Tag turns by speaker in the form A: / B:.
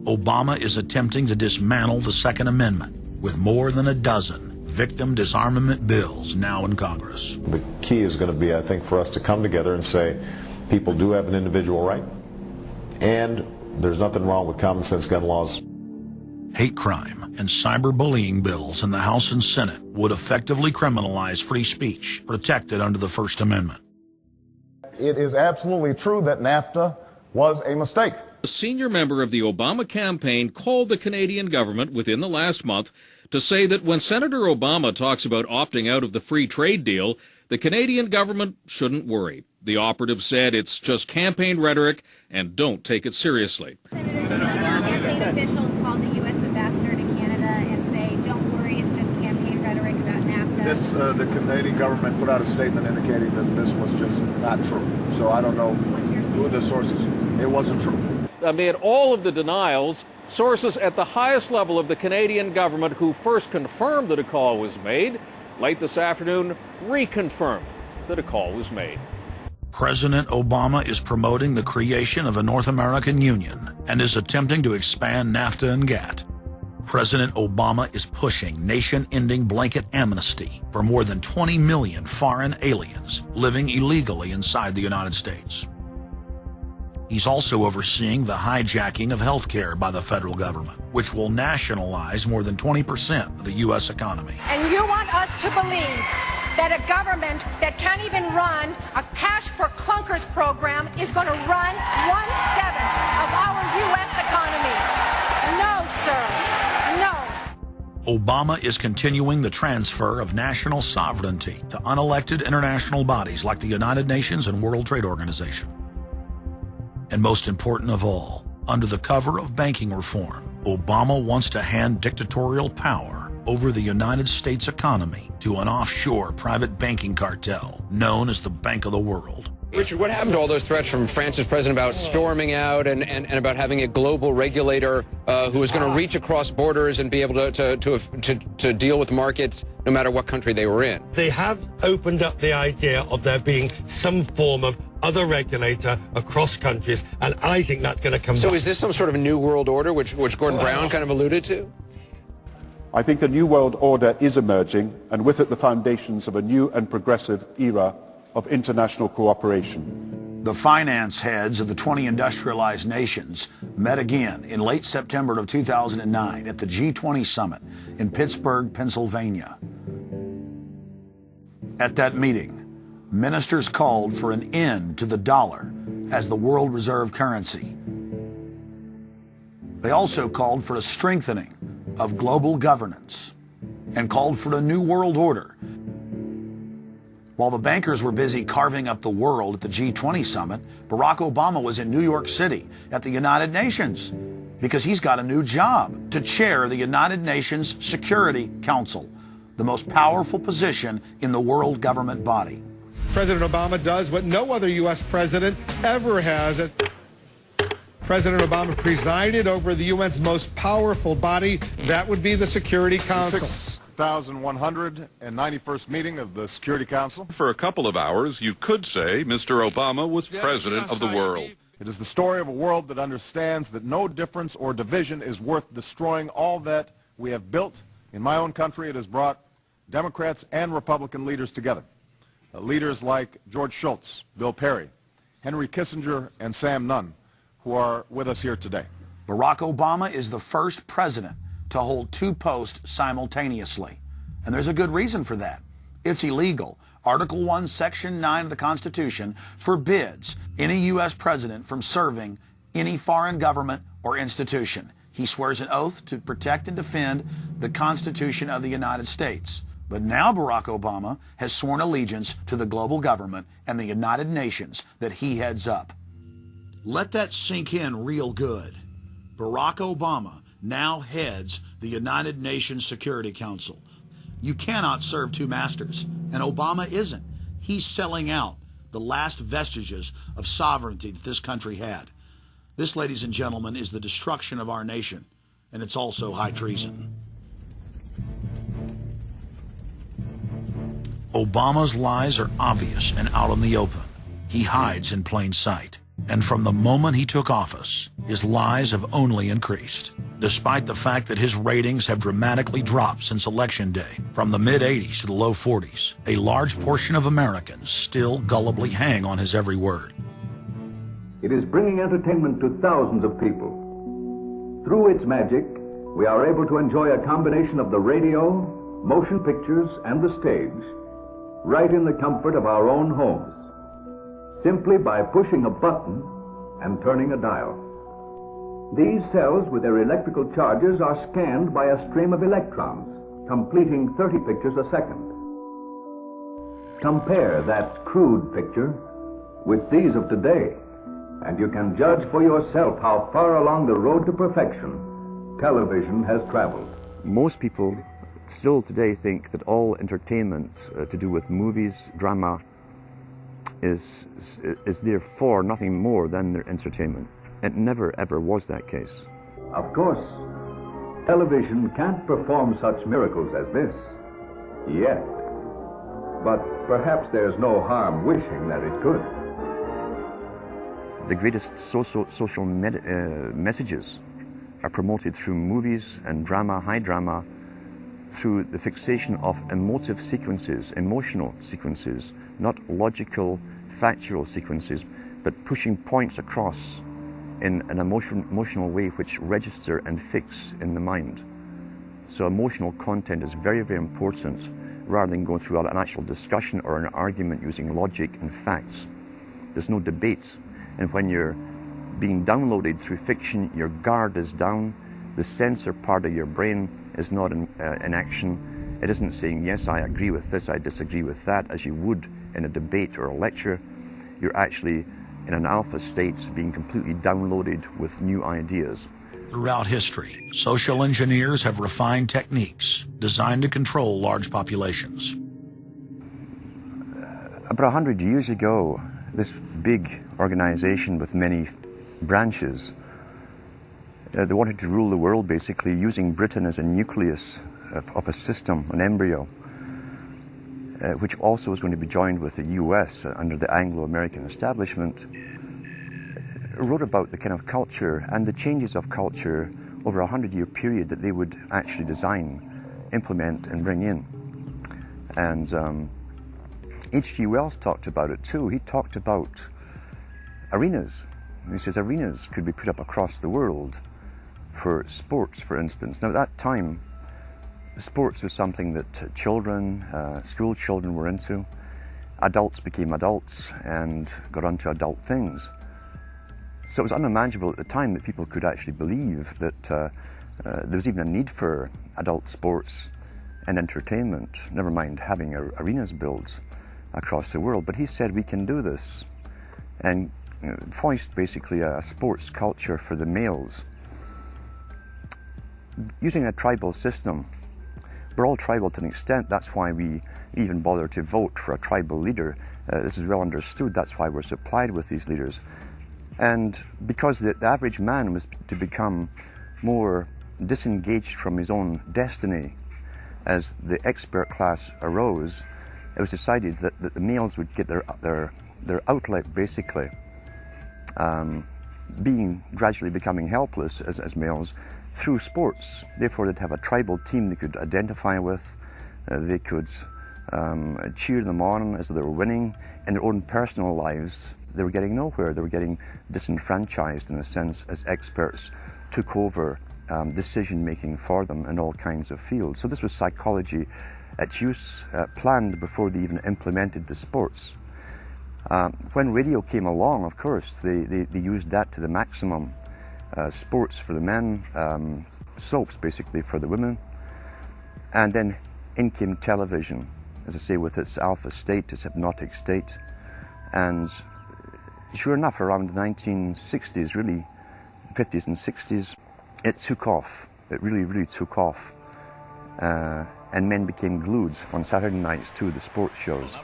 A: Obama is attempting to dismantle the Second Amendment with more than a dozen victim disarmament bills now in Congress.
B: The key is going to be, I think, for us to come together and say people do have an individual right, and there's nothing wrong with common sense gun laws.
A: Hate crime and cyberbullying bills in the House and Senate would effectively criminalize free speech protected under the First Amendment.
C: It is absolutely true that NAFTA was a mistake.
D: A senior member of the Obama campaign called the Canadian government within the last month to say that when Senator Obama talks about opting out of the free trade deal, the Canadian government shouldn't worry. The operative said it's just campaign rhetoric and don't take it seriously.
E: Campaign officials called the U.S. ambassador to Canada and say, don't worry, it's just campaign rhetoric about NAFTA.
C: The Canadian government put out a statement indicating that this was just not true. So I don't know who the sources. It wasn't true.
D: Amid all of the denials, sources at the highest level of the Canadian government who first confirmed that a call was made, late this afternoon reconfirmed that a call was made.
A: President Obama is promoting the creation of a North American Union and is attempting to expand NAFTA and GATT. President Obama is pushing nation-ending blanket amnesty for more than 20 million foreign aliens living illegally inside the United States. He's also overseeing the hijacking of health care by the federal government, which will nationalize more than 20% of the U.S. economy.
F: And you want us to believe that a government that can't even run a cash for clunkers program is going to run 1/7 of our U.S. economy? No, sir. No.
A: Obama is continuing the transfer of national sovereignty to unelected international bodies like the United Nations and World Trade Organization. And most important of all, under the cover of banking reform, Obama wants to hand dictatorial power over the United States economy to an offshore private banking cartel known as the Bank of the World.
G: Richard, what happened to all those threats from France's president about storming out and about having a global regulator who was going to reach across borders and be able to deal with markets no matter what country they were in?
H: They have opened up the idea of there being some form of other regulator across countries, and I think that's going to come
G: So
H: back.
G: is this some sort of new world order, which Gordon Brown kind of alluded to?
I: I think a new world order is emerging, and with it the foundations of a new and progressive era of international cooperation.
A: The finance heads of the 20 industrialized nations met again in late September of 2009 at the G20 summit in Pittsburgh, Pennsylvania. At that meeting, ministers called for an end to the dollar as the world reserve currency. They also called for a strengthening of global governance and called for a new world order. While the bankers were busy carving up the world at the G20 summit, Barack Obama was in New York City at the United Nations because he's got a new job to chair the United Nations Security Council, the most powerful position in the world government body.
J: President Obama does what no other U.S. president ever has. As President Obama presided over the UN's most powerful body, that would be the Security Council.
C: 6,191st meeting of the Security Council.
K: For a couple of hours, you could say Mr. Obama was president of the world.
C: It is the story of a world that understands that no difference or division is worth destroying all that we have built. In my own country, it has brought Democrats and Republican leaders together. Leaders like George Shultz, Bill Perry, Henry Kissinger, and Sam Nunn, who are with us here today.
A: Barack Obama is the first president to hold two posts simultaneously. And there's a good reason for that. It's illegal. Article 1, Section 9 of the Constitution forbids any U.S. president from serving any foreign government or institution. He swears an oath to protect and defend the Constitution of the United States. But now Barack Obama has sworn allegiance to the global government and the United Nations that he heads up. Let that sink in real good. Barack Obama now heads the United Nations Security Council. You cannot serve two masters, and Obama isn't. He's selling out the last vestiges of sovereignty that this country had. This, ladies and gentlemen, is the destruction of our nation, and it's also high treason. Obama's lies are obvious and out in the open. He hides in plain sight. And from the moment he took office, his lies have only increased, despite the fact that his ratings have dramatically dropped since Election Day. From the mid-80s to the low 40s, a large portion of Americans still gullibly hang on his every word.
L: It is bringing entertainment to thousands of people. Through its magic, we are able to enjoy a combination of the radio, motion pictures, and the stage, right in the comfort of our own homes, simply by pushing a button and turning a dial. These cells with their electrical charges are scanned by a stream of electrons, completing 30 pictures a second. Compare that crude picture with these of today, and you can judge for yourself how far along the road to perfection television has traveled.
M: Most people still today think that all entertainment to do with movies, drama, is therefore nothing more than their entertainment. It never ever was that case.
L: Of course, television can't perform such miracles as this, yet. But perhaps there's no harm wishing that it could.
M: The greatest social messages are promoted through movies and drama, high drama, through the fixation of emotive sequences, emotional sequences, not logical, factual sequences, but pushing points across in an emotional way which register and fix in the mind. So emotional content is very, very important, rather than going through an actual discussion or an argument using logic and facts. There's no debate. And when you're being downloaded through fiction, your guard is down, the censor part of your brain is not in action. It isn't saying, yes, I agree with this, I disagree with that, as you would in a debate or a lecture. You're actually in an alpha state, being completely downloaded with new ideas.
A: Throughout history, social engineers have refined techniques designed to control large populations.
M: About 100 years ago, this big organization with many branches, they wanted to rule the world basically using Britain as a nucleus of a system, an embryo, which also was going to be joined with the US under the Anglo-American establishment, wrote about the kind of culture and the changes of culture over a 100-year period that they would actually design, implement, and bring in. And H.G. Wells talked about it too. He talked about arenas. He says arenas could be put up across the world for sports, for instance. Now at that time, sports was something that children, school children were into. Adults became adults and got onto adult things. So it was unimaginable at the time that people could actually believe that there was even a need for adult sports and entertainment, never mind having arenas built across the world. But he said we can do this and foist basically a sports culture for the males. Using a tribal system. We're all tribal to an extent, that's why we even bother to vote for a tribal leader. This is well understood, that's why we're supplied with these leaders. And because the average man was to become more disengaged from his own destiny as the expert class arose, it was decided that the males would get their outlet basically, gradually becoming helpless as males through sports. Therefore they'd have a tribal team they could identify with, they could cheer them on as they were winning. In their own personal lives, they were getting nowhere. They were getting disenfranchised in a sense as experts took over decision-making for them in all kinds of fields. So this was psychology at use, planned before they even implemented the sports. When radio came along, of course, they used that to the maximum. Sports for the men, soaps basically for the women. And then in came television, as I say, with its alpha state, its hypnotic state. And sure enough, around the 1960s, really, 50s and 60s, it took off. It really, really took off. And men became glued on Saturday nights to the sports shows.